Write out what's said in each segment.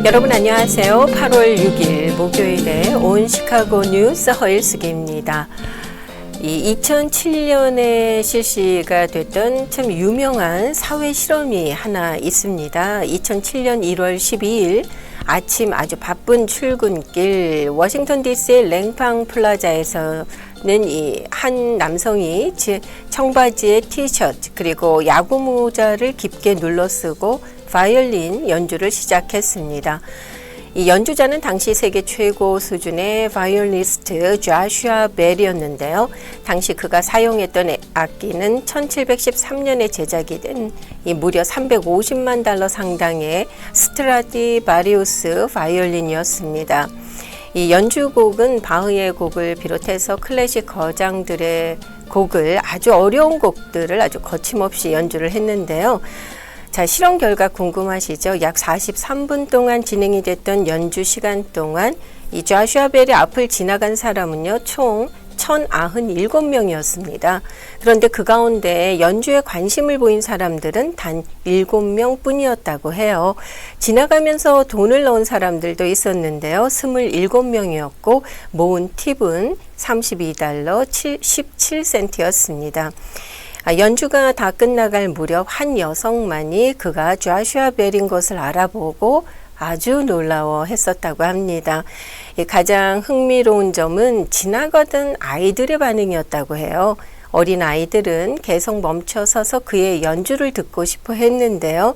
여러분 안녕하세요. 8월 6일 목요일에 온 시카고 뉴스 허일숙입니다. 2007년에 실시가 됐던 참 유명한 사회 실험이 하나 있습니다. 2007년 1월 12일 아침 아주 바쁜 출근길 워싱턴 DC의 랭팡 플라자에서는 이 한 남성이 청바지에 티셔츠 그리고 야구 모자를 깊게 눌러쓰고 바이올린 연주를 시작했습니다. 이 연주자는 당시 세계 최고 수준의 바이올리스트 조슈아 벨이었는데요. 당시 그가 사용했던 악기는 1713년에 제작이 된 이 무려 350만 달러 상당의 스트라디바리우스 바이올린이었습니다. 이 연주곡은 바흐의 곡을 비롯해서 클래식 거장들의 곡을 아주 어려운 곡들을 아주 거침없이 연주를 했는데요. 자, 실험 결과 궁금하시죠? 약 43분 동안 진행이 됐던 연주 시간 동안 이 조슈아 벨의 앞을 지나간 사람은요, 총 1097명이었습니다. 그런데 그 가운데 연주에 관심을 보인 사람들은 단 7명 뿐이었다고 해요. 지나가면서 돈을 넣은 사람들도 있었는데요. 27명이었고 모은 팁은 $32 17센트였습니다. 연주가 다 끝나갈 무렵 한 여성만이 그가 조슈아 벨인 것을 알아보고 아주 놀라워했었다고 합니다. 가장 흥미로운 점은 지나가던 아이들의 반응이었다고 해요. 어린 아이들은 계속 멈춰서서 그의 연주를 듣고 싶어 했는데요.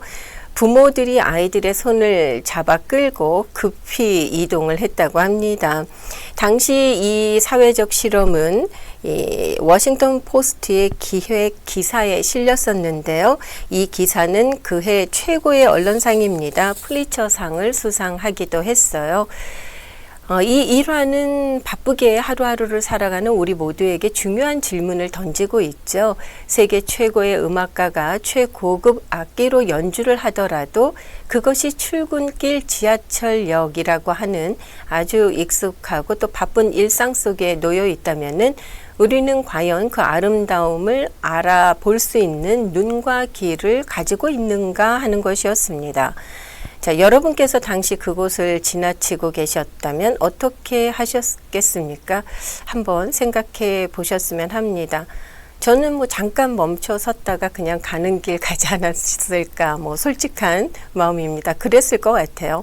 부모들이 아이들의 손을 잡아 끌고 급히 이동을 했다고 합니다. 당시 이 사회적 실험은 이 워싱턴 포스트의 기획 기사에 실렸었는데요. 이 기사는 그해 최고의 언론상입니다. 플리처상을 수상하기도 했어요. 이 일화는 바쁘게 하루하루를 살아가는 우리 모두에게 중요한 질문을 던지고 있죠. 세계 최고의 음악가가 최고급 악기로 연주를 하더라도 그것이 출근길 지하철역이라고 하는 아주 익숙하고 또 바쁜 일상 속에 놓여 있다면은 우리는 과연 그 아름다움을 알아볼 수 있는 눈과 귀를 가지고 있는가 하는 것이었습니다. 자, 여러분께서 당시 그곳을 지나치고 계셨다면 어떻게 하셨겠습니까? 한번 생각해 보셨으면 합니다. 저는 잠깐 멈춰 섰다가 그냥 가는 길 가지 않았을까, 솔직한 마음입니다. 그랬을 것 같아요.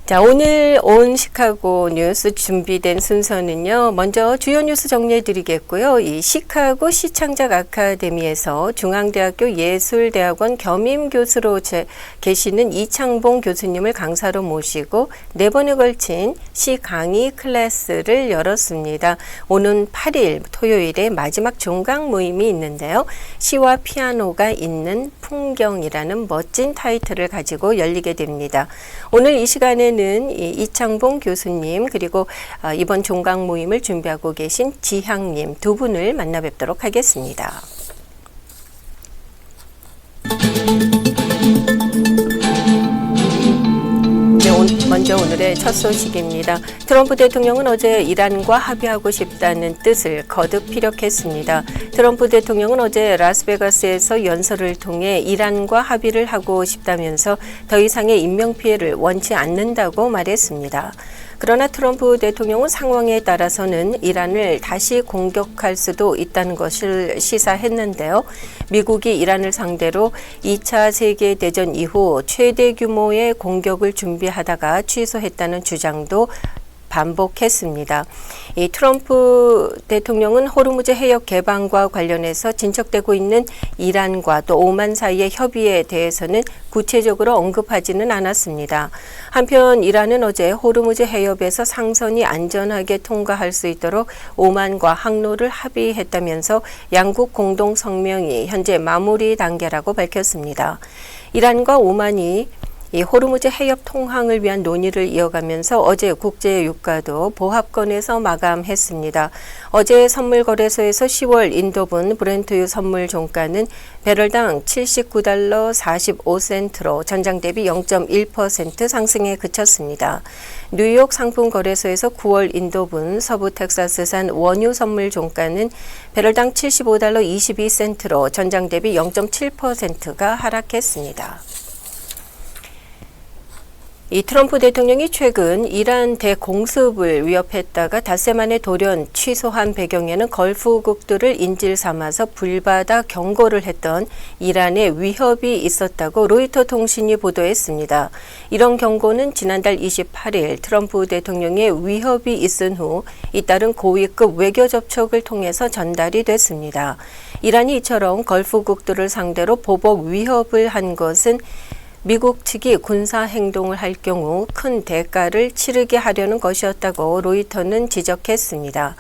자, 오늘 온 시카고 뉴스 준비된 순서는요. 먼저 주요 뉴스 정리해 드리겠고요. 이 시카고 시창작 아카데미에서 중앙대학교 예술대학원 겸임 교수로 계시는 이창봉 교수님을 강사로 모시고 4번에 걸친 시 강의 클래스를 열었습니다. 오는 8일 토요일에 마지막 종강 모임이 있는데요. 시와 피아노가 있는 풍경이라는 멋진 타이틀을 가지고 열리게 됩니다. 오늘 이 시간에는 이창봉 교수님 그리고 이번 종강 모임을 준비하고 계신 지향님 두 분을 만나 뵙도록 하겠습니다. 먼저 오늘의 첫 소식입니다. 트럼프 대통령은 어제 이란과 합의하고 싶다는 뜻을 거듭 피력했습니다. 트럼프 대통령은 어제 라스베가스에서 연설을 통해 이란과 합의를 하고 싶다면서 더 이상의 인명피해를 원치 않는다고 말했습니다. 그러나 트럼프 대통령은 상황에 따라서는 이란을 다시 공격할 수도 있다는 것을 시사했는데요. 미국이 이란을 상대로 2차 세계대전 이후 최대 규모의 공격을 준비하다가 취소했다는 주장도 반복했습니다. 이 트럼프 대통령은 호르무즈 해역 개방과 관련해서 진척되고 있는 이란과 또 오만 사이의 협의에 대해서는 구체적으로 언급하지는 않았습니다. 한편 이란은 어제 호르무즈 해협에서 상선이 안전하게 통과할 수 있도록 오만과 항로를 합의했다면서 양국 공동 성명이 현재 마무리 단계라고 밝혔습니다. 이란과 오만이 이 호르무즈 해협 통항을 위한 논의를 이어가면서 어제 국제유가도 보합권에서 마감했습니다. 어제 선물거래소에서 10월 인도분 브렌트유 선물 종가는 배럴당 $79 45센트로 전장 대비 0.1% 상승에 그쳤습니다. 뉴욕 상품거래소에서 9월 인도분 서부 텍사스산 원유 선물 종가는 배럴당 $75 22센트로 전장 대비 0.7%가 하락했습니다. 이 트럼프 대통령이 최근 이란 대공습을 위협했다가 닷새 만에 돌연 취소한 배경에는 걸프국들을 인질 삼아서 불바다 경고를 했던 이란의 위협이 있었다고 로이터 통신이 보도했습니다. 이런 경고는 지난달 28일 트럼프 대통령의 위협이 있은 후 잇따른 고위급 외교 접촉을 통해서 전달이 됐습니다. 이란이 이처럼 걸프국들을 상대로 보복 위협을 한 것은 미국 측이 군사 행동을 할 경우 큰 대가를 치르게 하려는 것이었다고 로이터는 지적했습니다.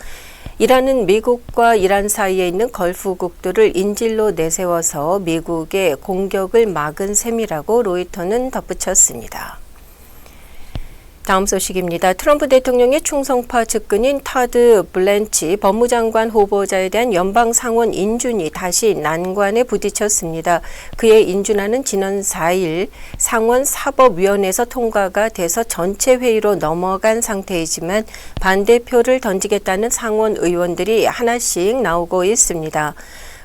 이란은 미국과 이란 사이에 있는 걸프국들을 인질로 내세워서 미국의 공격을 막은 셈이라고 로이터는 덧붙였습니다. 다음 소식입니다. 트럼프 대통령의 충성파 측근인 터드 블랜치 법무장관 후보자에 대한 연방 상원 인준이 다시 난관에 부딪혔습니다. 그의 인준안은 지난 4일 상원 사법위원회에서 통과가 돼서 전체 회의로 넘어간 상태이지만 반대표를 던지겠다는 상원 의원들이 하나씩 나오고 있습니다.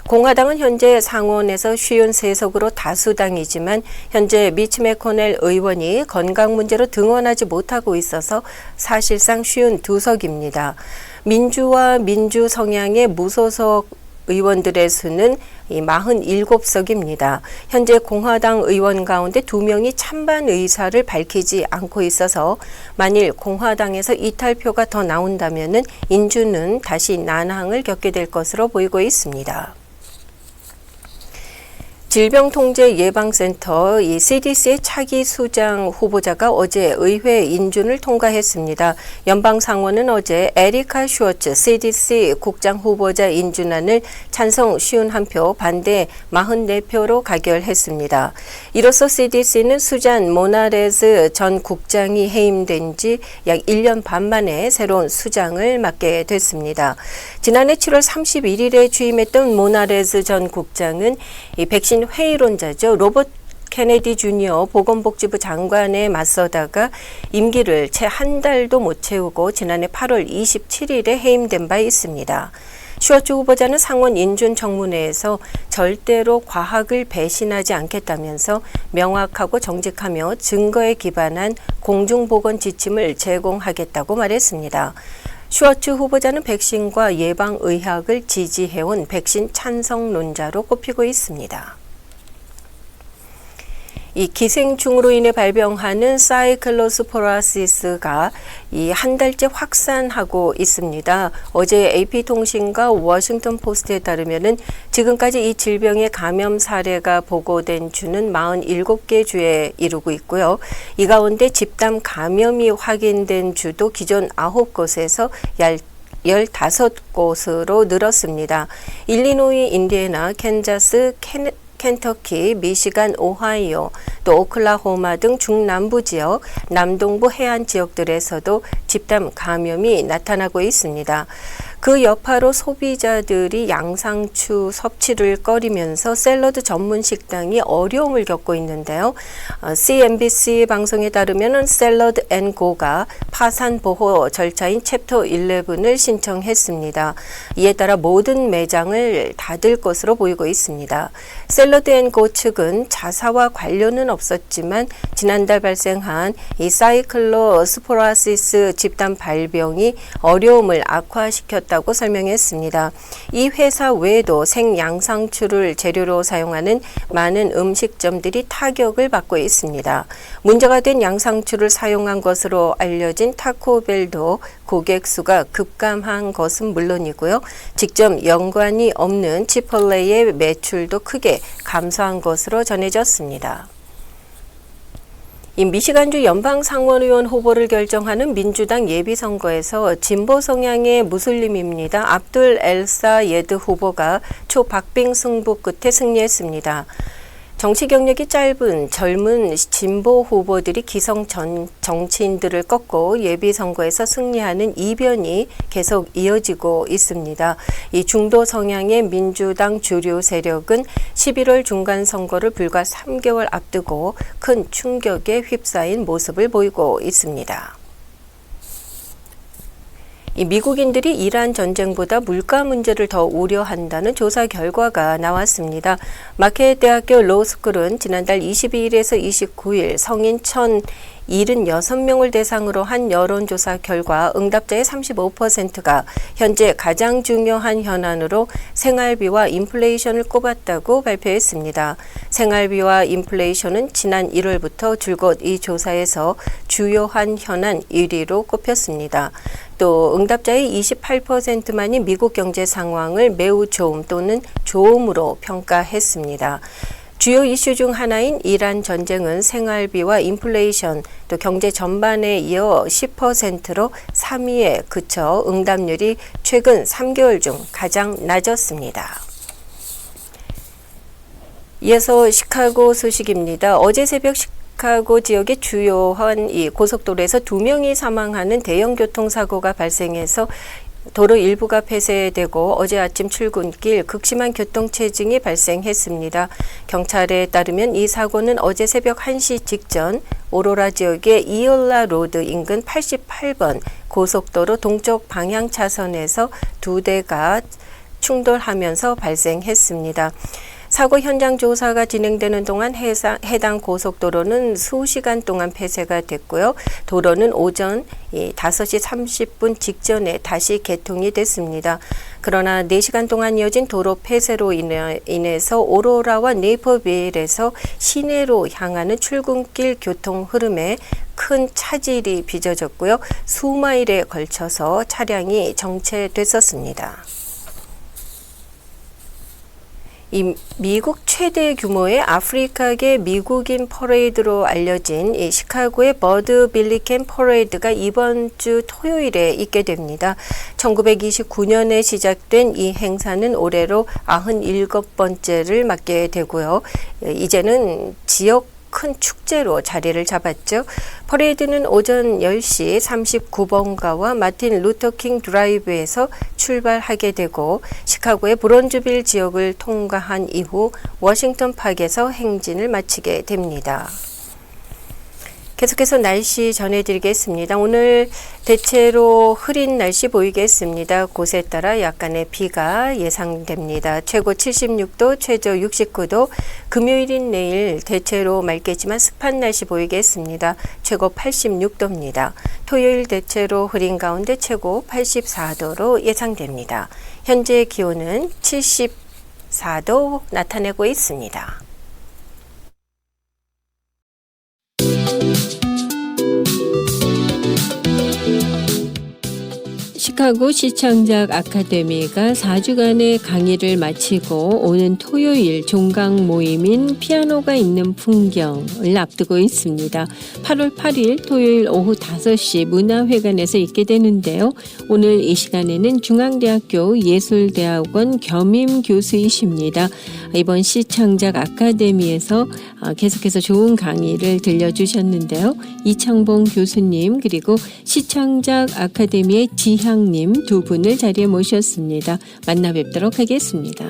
공화당은 현재 상원에서 53석으로 다수당이지만 현재 미치 매코넬 의원이 건강 문제로 등원하지 못하고 있어서 사실상 52석입니다. 민주와 민주 성향의 무소속 의원들의 수는 47석입니다. 현재 공화당 의원 가운데 2명이 찬반 의사를 밝히지 않고 있어서 만일 공화당에서 이탈표가 더 나온다면 인준은 다시 난항을 겪게 될 것으로 보이고 있습니다. 질병통제예방센터 CDC의 차기 수장 후보자가 어제 의회 인준을 통과했습니다. 연방상원은 어제 에리카 슈워츠 CDC 국장 후보자 인준안을 찬성 51표, 반대 44표로 가결했습니다. 이로써 CDC는 수잔 모나레즈 전 국장이 해임된 지 약 1년 반 만에 새로운 수장을 맡게 됐습니다. 지난해 7월 31일에 취임했던 모나레즈 전 국장은 이 백신 회의론자죠. 로버트 케네디 주니어 보건복지부 장관에 맞서다가 임기를 채 한 달도 못 채우고 지난해 8월 27일에 해임된 바 있습니다. 슈워츠 후보자는 상원 인준 청문회에서 절대로 과학을 배신하지 않겠다면서 명확하고 정직하며 증거에 기반한 공중보건 지침을 제공하겠다고 말했습니다. 슈워츠 후보자는 백신과 예방의학을 지지해온 백신 찬성론자로 꼽히고 있습니다. 이 기생충으로 인해 발병하는 사이클로스포라시스가 한 달째 확산하고 있습니다. 어제 AP통신과 워싱턴 포스트에 따르면은 지금까지 이 질병의 감염 사례가 보고된 주는 47개 주에 이르고 있고요. 이 가운데 집단 감염이 확인된 주도 기존 9곳에서 15곳으로 늘었습니다. 일리노이, 인디애나, 캔자스, 켄터키, 미시간, 오하이오, 또 오클라호마 등 중남부 지역, 남동부 해안 지역들에서도 집단 감염이 나타나고 있습니다. 그 여파로 소비자들이 양상추 섭취를 꺼리면서 샐러드 전문 식당이 어려움을 겪고 있는데요. CNBC 방송에 따르면 샐러드 앤 고가 파산 보호 절차인 챕터 11을 신청했습니다. 이에 따라 모든 매장을 닫을 것으로 보이고 있습니다. 샐러드 앤 고 측은 자사와 관련은 없었지만 지난달 발생한 이 사이클로스포라시스 집단 발병이 어려움을 악화시켰다고 설명했습니다. 이 회사 외에도 생양상추를 재료로 사용하는 많은 음식점들이 타격을 받고 있습니다. 문제가 된 양상추를 사용한 것으로 알려진 타코벨도 고객 수가 급감한 것은 물론이고요. 직접 연관이 없는 치폴레의 매출도 크게 감소한 것으로 전해졌습니다. 이 미시간주 연방상원의원 후보를 결정하는 민주당 예비선거에서 진보 성향의 무슬림입니다. 압둘 엘사 예드 후보가 초박빙 승부 끝에 승리했습니다. 정치 경력이 짧은 젊은 진보 후보들이 기성 정치인들을 꺾고 예비선거에서 승리하는 이변이 계속 이어지고 있습니다. 이 중도 성향의 민주당 주류 세력은 11월 중간선거를 불과 3개월 앞두고 큰 충격에 휩싸인 모습을 보이고 있습니다. 이 미국인들이 이란 전쟁보다 물가 문제를 더 우려한다는 조사 결과가 나왔습니다. 마켓 대학교 로스쿨은 지난달 22일에서 29일 성인 1,076명을 대상으로 한 여론조사 결과 응답자의 35%가 현재 가장 중요한 현안으로 생활비와 인플레이션을 꼽았다고 발표했습니다. 생활비와 인플레이션은 지난 1월부터 줄곧 이 조사에서 주요한 현안 1위로 꼽혔습니다. 또 응답자의 28%만이 미국 경제 상황을 매우 좋음 또는 좋음으로 평가했습니다. 주요 이슈 중 하나인 이란 전쟁은 생활비와 인플레이션 또 경제 전반에 이어 10%로 3위에 그쳐 응답률이 최근 3개월 중 가장 낮았습니다. 이어서 시카고 소식입니다. 어제 새벽 시카고 지역의 주요한 이 고속도로에서 2명이 사망하는 대형 교통사고가 발생해서 도로 일부가 폐쇄되고 어제 아침 출근길 극심한 교통체증이 발생했습니다. 경찰에 따르면 이 사고는 어제 새벽 1시 직전 오로라 지역의 이올라 로드 인근 88번 고속도로 동쪽 방향 차선에서 두 대가 충돌하면서 발생했습니다. 사고 현장 조사가 진행되는 동안 해당 고속도로는 수시간 동안 폐쇄가 됐고요. 도로는 오전 5시 30분 직전에 다시 개통이 됐습니다. 그러나 4시간 동안 이어진 도로 폐쇄로 인해서 오로라와 네이퍼빌에서 시내로 향하는 출근길 교통 흐름에 큰 차질이 빚어졌고요. 수마일에 걸쳐서 차량이 정체됐었습니다. 이 미국 최대 규모의 아프리카계 미국인 퍼레이드로 알려진 이 시카고의 버드 빌리캠 퍼레이드가 이번 주 토요일에 있게 됩니다. 1929년에 시작된 이 행사는 올해로 97번째를 맞게 되고요. 이제는 지역 큰 축제로 자리를 잡았죠. 퍼레이드는 오전 10시 39번가와 마틴 루터킹 드라이브에서 출발하게 되고 시카고의 브론즈빌 지역을 통과한 이후 워싱턴 파크에서 행진을 마치게 됩니다. 계속해서 날씨 전해드리겠습니다. 오늘 대체로 흐린 날씨 보이겠습니다. 곳에 따라 약간의 비가 예상됩니다. 최고 76도, 최저 69도, 금요일인 내일 대체로 맑겠지만 습한 날씨 보이겠습니다. 최고 86도입니다. 토요일 대체로 흐린 가운데 최고 84도로 예상됩니다. 현재 기온은 74도 나타내고 있습니다. 시카고 시창작 아카데미가 4주간의 강의를 마치고 오는 토요일 종강 모임인 피아노가 있는 풍경을 앞두고 있습니다. 8월 8일 토요일 오후 5시 문화회관에서 있게 되는데요. 오늘 이 시간에는 중앙대학교 예술대학원 겸임 교수이십니다. 이번 시창작 아카데미에서 계속해서 좋은 강의를 들려주셨는데요. 이창봉 교수님 그리고 시창작 아카데미의 지향님 두 분을 자리에 모셨습니다. 만나 뵙도록 하겠습니다.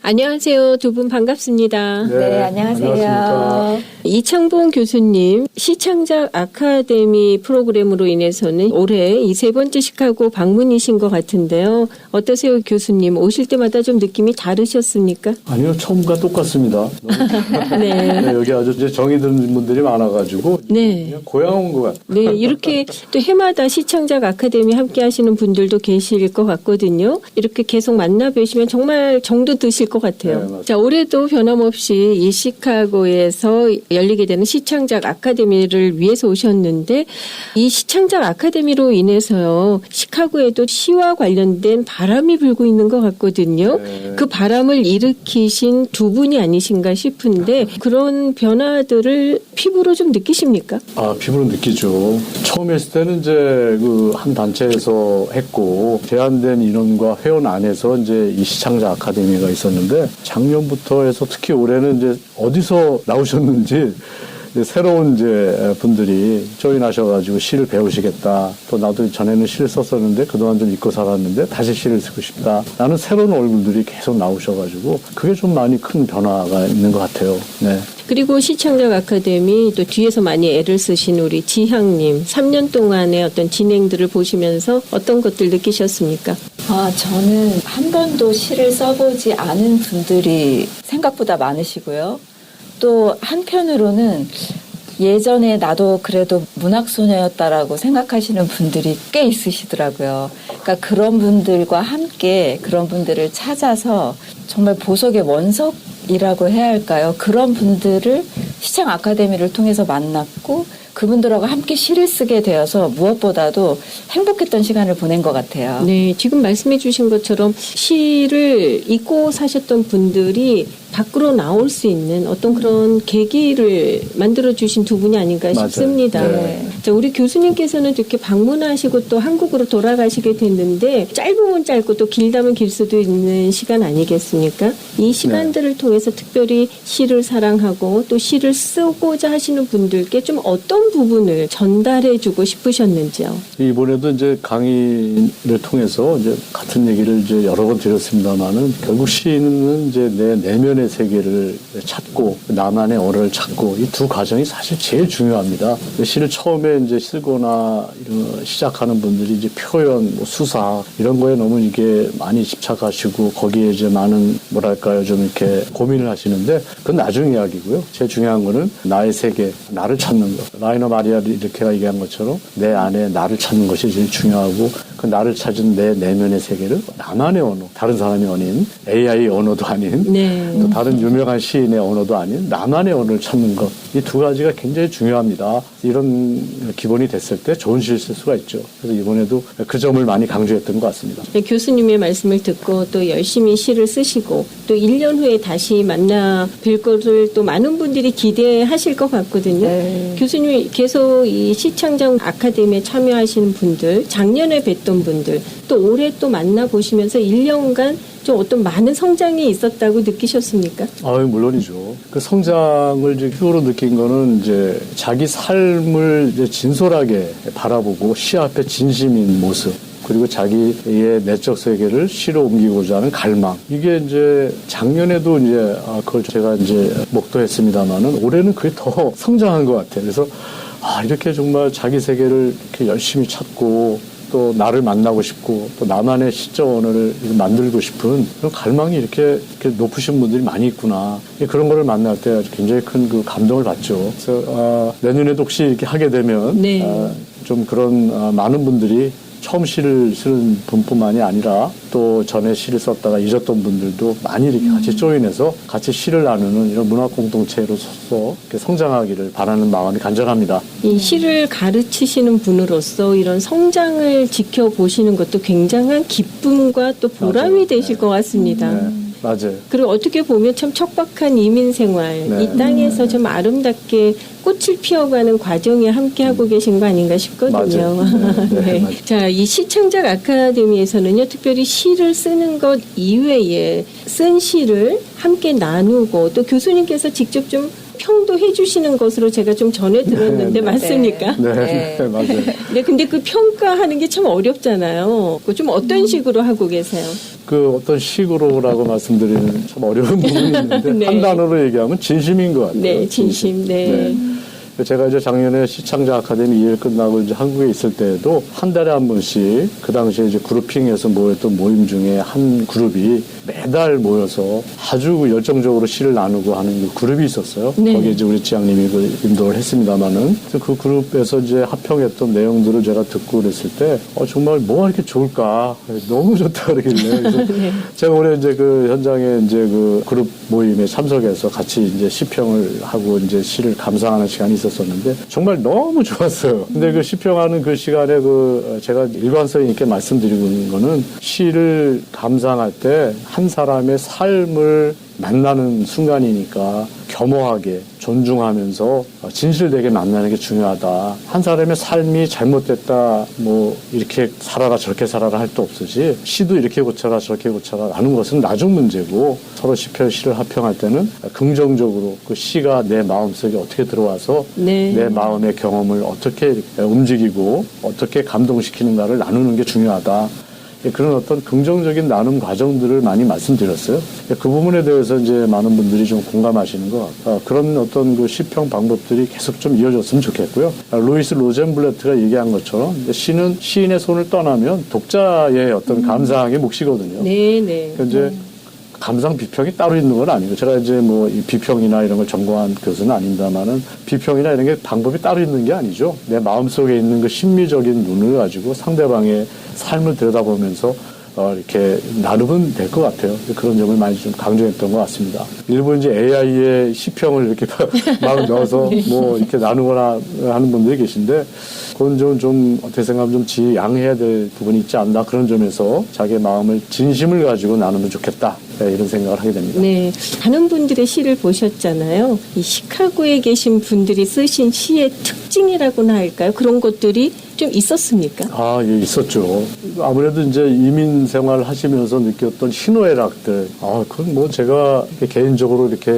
안녕하세요. 두 분 반갑습니다. 네, 안녕하세요. 안녕하십니까. 이창봉 교수님, 시창작 아카데미 프로그램으로 인해서는 올해 이 세 번째 시카고 방문이신 것 같은데요. 어떠세요, 교수님? 오실 때마다 좀 느낌이 다르셨습니까? 아니요, 처음과 똑같습니다. 네. 네, 여기 아주 이제 정이 드는 분들이 많아가지고 네. 그냥 고향 온 것 같아요. 네, 이렇게 또 해마다 시창작 아카데미 함께 하시는 분들도 계실 것 같거든요. 이렇게 계속 만나 뵈시면 정말 정도 드실 것 같아요. 네, 자, 올해도 변함없이 이 시카고에서 열리게 되는 시창작 아카데미를 위해서 오셨는데 이 시창작 아카데미로 인해서요. 시카고에도 시와 관련된 바람이 불고 있는 것 같거든요. 네. 그 바람을 일으키신 두 분이 아니신가 싶은데 그런 변화들을 피부로 좀 느끼십니까? 아, 피부로 느끼죠. 처음 했을 때는 이제 그 한 단체에서 했고 제한된 인원과 회원 안에서 이제 이 시창작 아카데미가 있었는데 작년부터 해서 특히 올해는 이제 어디서 나오셨는지 이제 새로운 이제 분들이 조인하셔가지고 시를 배우시겠다. 또 나도 전에는 시를 썼었는데 그동안 좀 잊고 살았는데 다시 시를 쓰고 싶다. 라는 새로운 얼굴들이 계속 나오셔가지고 그게 좀 많이 큰 변화가 있는 것 같아요. 네. 그리고 시창작 아카데미 또 뒤에서 많이 애를 쓰신 우리 지향님 3년 동안의 어떤 진행들을 보시면서 어떤 것들 느끼셨습니까? 저는 한 번도 시를 써보지 않은 분들이 생각보다 많으시고요. 또 한편으로는 예전에 나도 그래도 문학소녀였다라고 생각하시는 분들이 꽤 있으시더라고요. 그러니까 그런 분들과 함께 그런 분들을 찾아서 정말 보석의 원석이라고 해야 할까요? 그런 분들을 시창 아카데미를 통해서 만났고 그분들하고 함께 시를 쓰게 되어서 무엇보다도 행복했던 시간을 보낸 것 같아요. 네, 지금 말씀해 주신 것처럼 시를 잊고 사셨던 분들이 밖으로 나올 수 있는 어떤 그런 계기를 만들어 주신 두 분이 아닌가 맞아요. 싶습니다. 네. 자, 우리 교수님께서는 이렇게 방문하시고 또 한국으로 돌아가시게 됐는데 짧으면 짧고 또 길다면 길 수도 있는 시간 아니겠습니까? 이 시간들을 통해서 특별히 시를 사랑하고 또 시를 쓰고자 하시는 분들께 좀 어떤 부분을 전달해 주고 싶으셨는지요? 이번에도 이제 강의를 통해서 이제 같은 얘기를 이제 여러 번 드렸습니다만은 결국 시는 이제 내 내면의 세계를 찾고 나만의 언어를 찾고 이 두 과정이 사실 제일 중요합니다. 시를 처음에 이제 쓰거나 이런 시작하는 분들이 이제 표현, 뭐 수사 이런 거에 너무 이게 많이 집착하시고 거기에 이제 많은 뭐랄까요 좀 이렇게 고민을 하시는데 그건 나중 이야기고요. 제일 중요한 거는 나의 세계, 나를 찾는 것. 라이너 마리아 릴케가 얘기한 것처럼 내 안에 나를 찾는 것이 제일 중요하고 그 나를 찾은 내 내면의 세계를 나만의 언어, 다른 사람의 언어인 AI 언어도 아닌 네. 또 다른 유명한 시인의 언어도 아닌 나만의 언어를 찾는 것. 이 두 가지가 굉장히 중요합니다. 이런 기본이 됐을 때 좋은 시를 쓸 수가 있죠. 그래서 이번에도 그 점을 많이 강조했던 것 같습니다. 네, 교수님의 말씀을 듣고 또 열심히 시를 쓰시고 또 1년 후에 다시 만나 뵐 것을 또 많은 분들이 기대하실 것 같거든요. 네. 교수님이 계속 이 시창작 아카데미에 참여하시는 분들, 작년에 뵀던 분들, 또 올해 또 만나보시면서 1년간 좀 어떤 많은 성장이 있었다고 느끼셨습니까? 물론이죠. 그 성장을 이제 피부로 느낀 거는 이제 자기 삶을 이제 진솔하게 바라보고 시 앞에 진심인 모습. 그리고 자기의 내적 세계를 시로 옮기고자 하는 갈망. 이게 이제 작년에도 이제 그걸 제가 이제 목도했습니다만은 올해는 그게 더 성장한 것 같아요. 그래서 이렇게 정말 자기 세계를 이렇게 열심히 찾고 또 나를 만나고 싶고 또 나만의 시적 언어를 만들고 싶은 그런 갈망이 이렇게 높으신 분들이 많이 있구나. 그런 거를 만날 때 굉장히 큰 그 감동을 받죠. 그래서 내년에도 혹시 이렇게 하게 되면 네. 좀 그런 많은 분들이 처음 시를 쓰는 분뿐만이 아니라 또 전에 시를 썼다가 잊었던 분들도 많이 이렇게 같이 조인해서 같이 시를 나누는 이런 문화 공동체로서 이렇게 성장하기를 바라는 마음이 간절합니다. 이 시를 가르치시는 분으로서 이런 성장을 지켜보시는 것도 굉장한 기쁨과 또 보람이 맞아요. 되실 것 같습니다. 네, 맞아요. 그리고 어떻게 보면 참 척박한 이민 생활, 네. 이 땅에서 좀 아름답게 꽃을 피워가는 과정에 함께하고 계신 거 아닌가 싶거든요. 맞아요. 네, 맞아요. 자, 이 시창작 아카데미에서는요, 특별히 시를 쓰는 것 이외에 쓴 시를 함께 나누고 또 교수님께서 직접 좀 평도해 주시는 것으로 제가 좀 전해 들었는데 맞습니까? 네, 맞아요. 네, 근데 그 평가하는 게 참 어렵잖아요. 그 좀 어떤 식으로 하고 계세요? 그 어떤 식으로라고 말씀드리는 참 어려운 부분이 있는데 네. 한 단어로 얘기하면 진심인 것 같아요. 네, 진심. 네. 제가 이제 작년에 시창작 아카데미 2회 끝나고 이제 한국에 있을 때에도 한 달에 한 번씩 그 당시에 이제 그룹핑에서 모였던 모임 중에 한 그룹이 매달 모여서 아주 열정적으로 시를 나누고 하는 그 그룹이 있었어요. 네. 거기에 이제 우리 지향님이 그 인도를 했습니다만은 그 그룹에서 이제 합평했던 내용들을 제가 듣고 그랬을 때 정말 뭐가 이렇게 좋을까 너무 좋다 그러길래 그래서 네. 제가 올해 이제 그 현장에 이제 그 그룹 모임에 참석해서 같이 이제 시평을 하고 이제 시를 감상하는 시간이 있었었는데 정말 너무 좋았어요. 근데 그 시평하는 그 시간에 그 제가 일관성 있게 말씀드리고 있는 거는 시를 감상할 때 한 사람의 삶을 만나는 순간이니까 겸허하게 존중하면서 진실되게 만나는 게 중요하다. 한 사람의 삶이 잘못됐다, 뭐 이렇게 살아라 저렇게 살아라 할 도 없으지 시도 이렇게 고쳐라 저렇게 고쳐라 라는 것은 나중 문제고 서로 시편 시를 합평할 때는 긍정적으로 그 시가 내 마음속에 어떻게 들어와서 네. 내 마음의 경험을 어떻게 움직이고 어떻게 감동시키는가를 나누는 게 중요하다. 그런 어떤 긍정적인 나눔 과정들을 많이 말씀드렸어요. 그 부분에 대해서 이제 많은 분들이 좀 공감하시는 것, 그런 어떤 그 시평 방법들이 계속 좀 이어졌으면 좋겠고요. 루이스 로젠블레트가 얘기한 것처럼 시는 시인의 손을 떠나면 독자의 어떤 감상의 몫이거든요. 네, 네. 그러니까 이제 감상 비평이 따로 있는 건 아니고 제가 이제 뭐 이 비평이나 이런 걸 전공한 교수는 아닙니다만은 비평이나 이런 게 방법이 따로 있는 게 아니죠. 내 마음속에 있는 그 심미적인 눈을 가지고 상대방의 삶을 들여다보면서 이렇게 나누면 될 것 같아요. 그런 점을 많이 좀 강조했던 것 같습니다. 일부 이제 AI의 시평을 이렇게 막 넣어서 뭐 이렇게 나누거나 하는 분들이 계신데 그건 좀 어떻게 생각하면 좀 지양해야 될 부분이 있지 않나 그런 점에서 자기의 마음을 진심을 가지고 나누면 좋겠다. 네, 이런 생각을 하게 됩니다. 네, 많은 분들의 시를 보셨잖아요. 이 시카고에 계신 분들이 쓰신 시의 특징이라고나 할까요? 그런 것들이 좀 있었습니까? 아, 예, 있었죠. 아무래도 이제 이민 생활 하시면서 느꼈던 희노애락들. 그건 뭐 제가 개인적으로 이렇게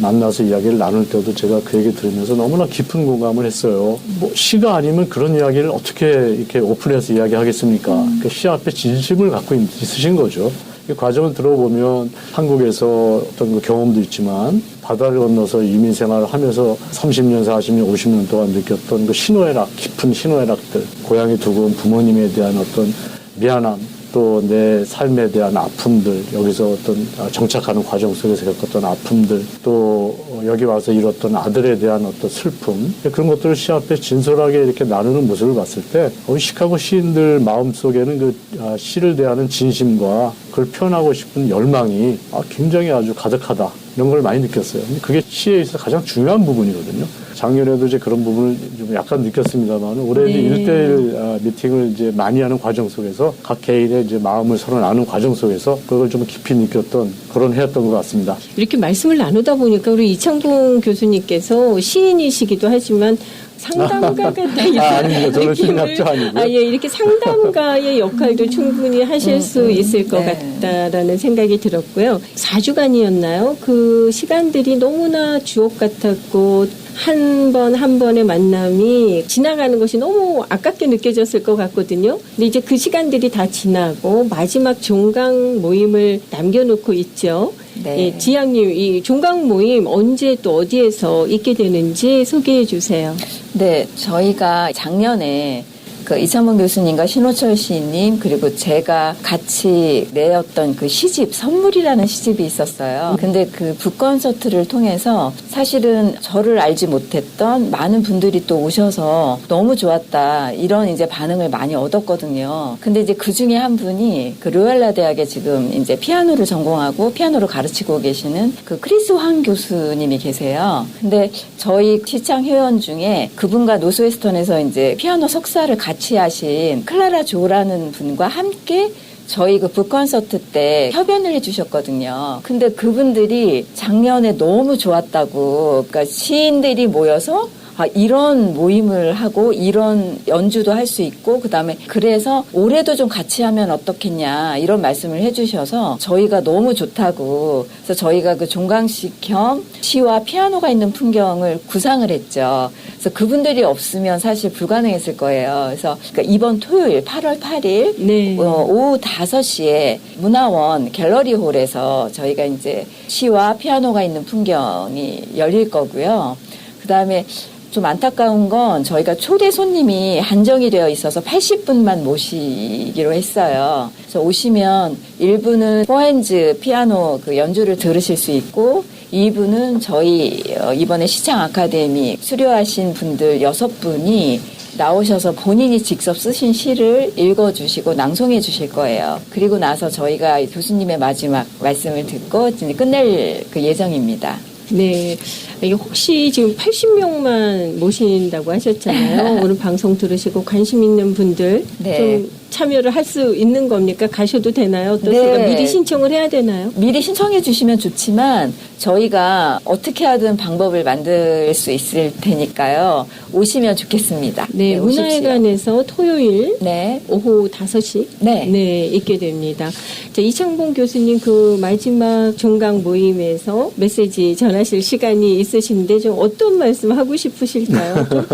만나서 이야기를 나눌 때도 제가 그 얘기 들으면서 너무나 깊은 공감을 했어요. 뭐 시가 아니면 그런 이야기를 어떻게 이렇게 오픈해서 이야기하겠습니까? 그 시 앞에 진심을 갖고 있으신 거죠. 이 과정을 들어보면 한국에서 어떤 그 경험도 있지만 바다를 건너서 이민 생활을 하면서 30년, 40년, 50년 동안 느꼈던 그 희노애락, 깊은 희노애락들, 고향에 두고 온 부모님에 대한 어떤 미안함, 또 내 삶에 대한 아픔들, 여기서 어떤 정착하는 과정 속에서 겪었던 아픔들, 또 여기 와서 이뤘던 아들에 대한 어떤 슬픔, 그런 것들을 시 앞에 진솔하게 이렇게 나누는 모습을 봤을 때 시카고 시인들 마음속에는 그 시를 대하는 진심과 그걸 표현하고 싶은 열망이 굉장히 아주 가득하다. 이런 걸 많이 느꼈어요. 그게 시에 있어서 가장 중요한 부분이거든요. 작년에도 이제 그런 부분을 좀 약간 느꼈습니다만 올해 이제 1대1 미팅을 이제 많이 하는 과정 속에서 각 개인의 이제 마음을 서로 나누는 과정 속에서 그걸 좀 깊이 느꼈던 그런 해였던 것 같습니다. 이렇게 말씀을 나누다 보니까 우리 이창동 교수님께서 시인이시기도 하지만 상담가 같은 아닙니다. 저는 시인학자 아니고요. 예, 이렇게 상담가의 역할도 충분히 하실 수 있을 것 같다라는 생각이 들었고요. 4주간이었나요? 그 시간들이 너무나 주옥 같았고 한 번 한 번의 만남이 지나가는 것이 너무 아깝게 느껴졌을 것 같거든요. 근데 이제 그 시간들이 다 지나고 마지막 종강 모임을 남겨놓고 있죠. 네. 예, 지향님, 이 종강 모임 언제 또 어디에서 있게 되는지 소개해 주세요. 네, 저희가 작년에 그 이창문 교수님과 신호철 시인님 그리고 제가 같이 내었던 그 시집 선물이라는 시집이 있었어요. 근데 그 북콘서트를 통해서 사실은 저를 알지 못했던 많은 분들이 또 오셔서 너무 좋았다 이런 이제 반응을 많이 얻었거든요. 근데 이제 그 중에 한 분이 그 로얄라 대학에 지금 이제 피아노를 전공하고 피아노를 가르치고 계시는 그 크리스 황 교수님이 계세요. 근데 저희 시창 회원 중에 그분과 노스웨스턴에서 이제 피아노 석사를 같이 하신 클라라 조라는 분과 함께 저희 그 북콘서트 때 협연을 해주셨거든요. 근데 그분들이 작년에 너무 좋았다고, 그러니까 시인들이 모여서 이런 모임을 하고 이런 연주도 할 수 있고 그다음에 그래서 올해도 좀 같이 하면 어떻겠냐 이런 말씀을 해주셔서 저희가 너무 좋다고 그래서 저희가 그 종강식 겸 시와 피아노가 있는 풍경을 구상을 했죠. 그래서 그분들이 없으면 사실 불가능했을 거예요. 그래서 그러니까 이번 토요일 8월 8일 네. 오후 5시에 문화원 갤러리홀에서 저희가 이제 시와 피아노가 있는 풍경이 열릴 거고요. 그다음에 좀 안타까운 건 저희가 초대 손님이 한정이 되어 있어서 80분만 모시기로 했어요. 그래서 오시면 1부는 포핸즈 피아노 그 연주를 들으실 수 있고 2부는 저희 이번에 시창 아카데미 수료하신 분들 6분이 나오셔서 본인이 직접 쓰신 시를 읽어주시고 낭송해 주실 거예요. 그리고 나서 저희가 교수님의 마지막 말씀을 듣고 이제 끝낼 그 예정입니다. 네. 이게 혹시 지금 80명만 모신다고 하셨잖아요. 오늘 방송 들으시고 관심 있는 분들 네. 좀 참여를 할 수 있는 겁니까? 가셔도 되나요? 어떻습니까? 네. 미리 신청을 해야 되나요? 미리 신청해 주시면 좋지만 저희가 어떻게 하든 방법을 만들 수 있을 테니까요. 오시면 좋겠습니다. 네, 오십시오. 문화회관에서 토요일 네. 오후 5시 네. 있게 됩니다. 자, 이창봉 교수님 그 마지막 종강 모임에서 메시지 전하실 시간이 있으신데 좀 어떤 말씀 하고 싶으실까요? 좀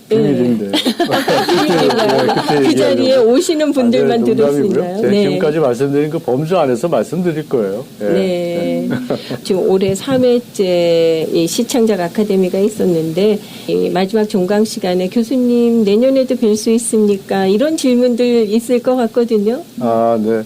비밀인데. 그 자리에 오시는 분들만 들을 수 있나요? 제가 지금까지 말씀드린 그 범주 안에서 말씀드릴 거예요. 예. 네. 지금 올해 3회째 이 시창작 아카데미가 있었는데 이 마지막 종강 시간에 교수님 내년에도 뵐 수 있습니까? 이런 질문들 있을 것 같거든요. 아, 네.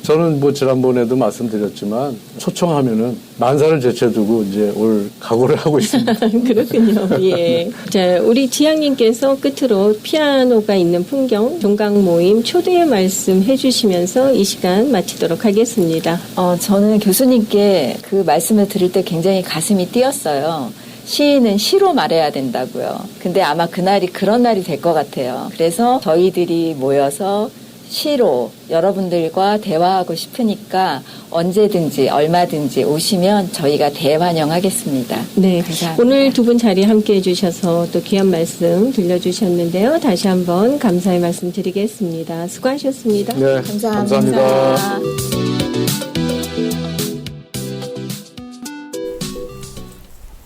저는 뭐 지난번에도 말씀드렸지만 초청하면은 만사를 제쳐두고 이제 올 각오를 하고 있습니다. 그렇군요. 예. 자, 우리 지향님께서 끝으로 피아노가 있는 풍경 종강 모임 초대의 말씀 해주시면서 이 시간 마치도록 하겠습니다. 저는 교수님께 그 말씀을 들을 때 굉장히 가슴이 뛰었어요. 시인은 시로 말해야 된다고요. 근데 아마 그날이 그런 날이 될 것 같아요. 그래서 저희들이 모여서 시로 여러분들과 대화하고 싶으니까 언제든지 얼마든지 오시면 저희가 대환영하겠습니다. 네. 감사합니다. 오늘 두 분 자리 함께 해주셔서 또 귀한 말씀 들려주셨는데요. 다시 한번 감사의 말씀 드리겠습니다. 수고하셨습니다. 네, 감사합니다.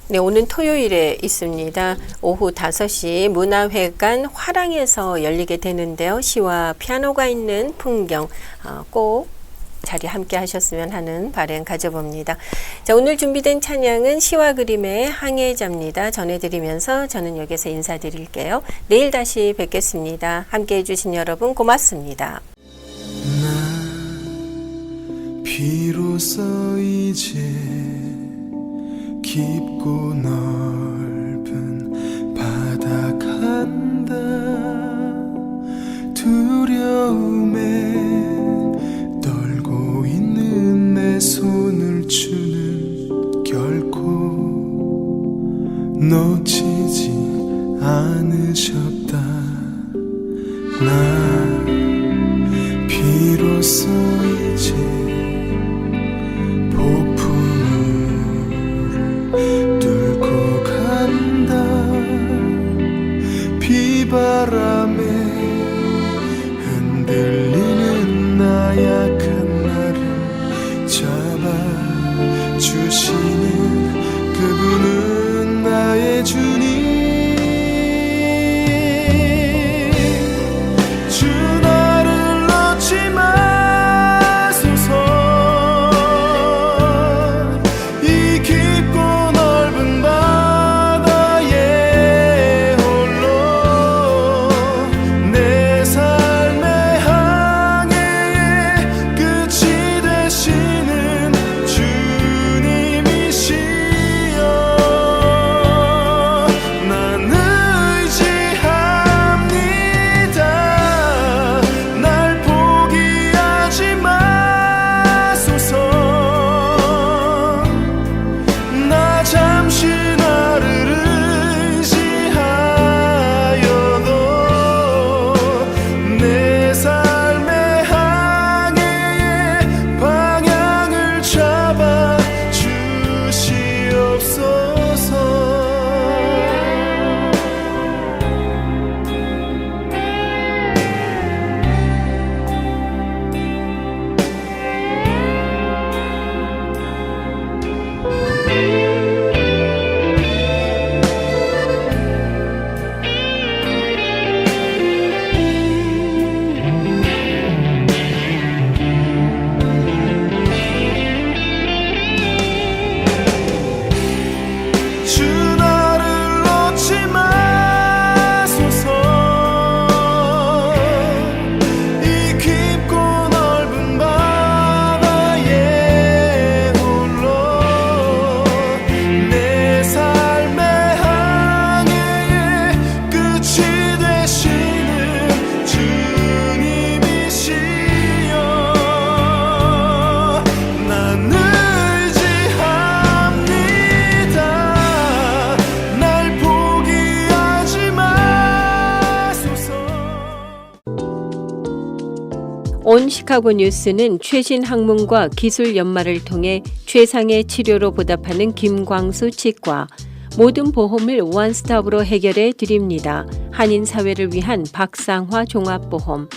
네, 오는 토요일에 있습니다. 오후 5시 문화회관 화랑에서 열리게 되는데요. 시와 피아노가 있는 풍경 꼭 자리 함께 하셨으면 하는 바람 가져봅니다. 자, 오늘 준비된 찬양은 시와 그림의 항해자입니다. 전해드리면서 저는 여기서 인사드릴게요. 내일 다시 뵙겠습니다. 함께 해주신 여러분 고맙습니다. 비로소 이제 깊고 넓은 바다 간다. 두려움에 떨고 있는 내 손을 주는 결코 놓치지 않으셨다. 나 비로소 이제 뚫고 간다. 비바람에 흔들리는 나약한 나를 잡아주시는 그분은 나의 주님. 주 나를 놓지 마소서. 이 깊고 넓은 바다에 홀로 내 삶의 항해의 끝이 되시는 주님이시여. 온 시카고 뉴스는 최신 학문과 기술 연마를 통해 최상의 치료로 보답하는 김광수 치과, 모든 보험을 원스톱으로 해결해 드립니다. 한인 사회를 위한 박상화 종합보험,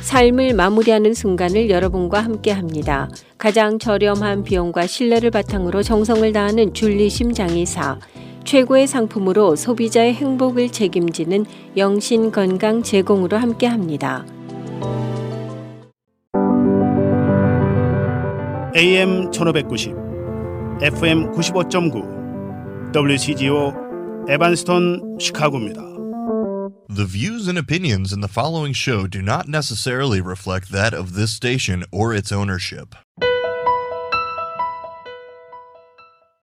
삶을 마무리하는 순간을 여러분과 함께합니다. 가장 저렴한 비용과 신뢰를 바탕으로 정성을 다하는 줄리심 장의사, 최고의 상품으로 소비자의 행복을 책임지는 영신 건강 제공으로 함께합니다. AM 1590, FM 95.9, WCGO 에반스톤 시카고입니다. The views and opinions in the following show do not necessarily reflect that of this station or its ownership.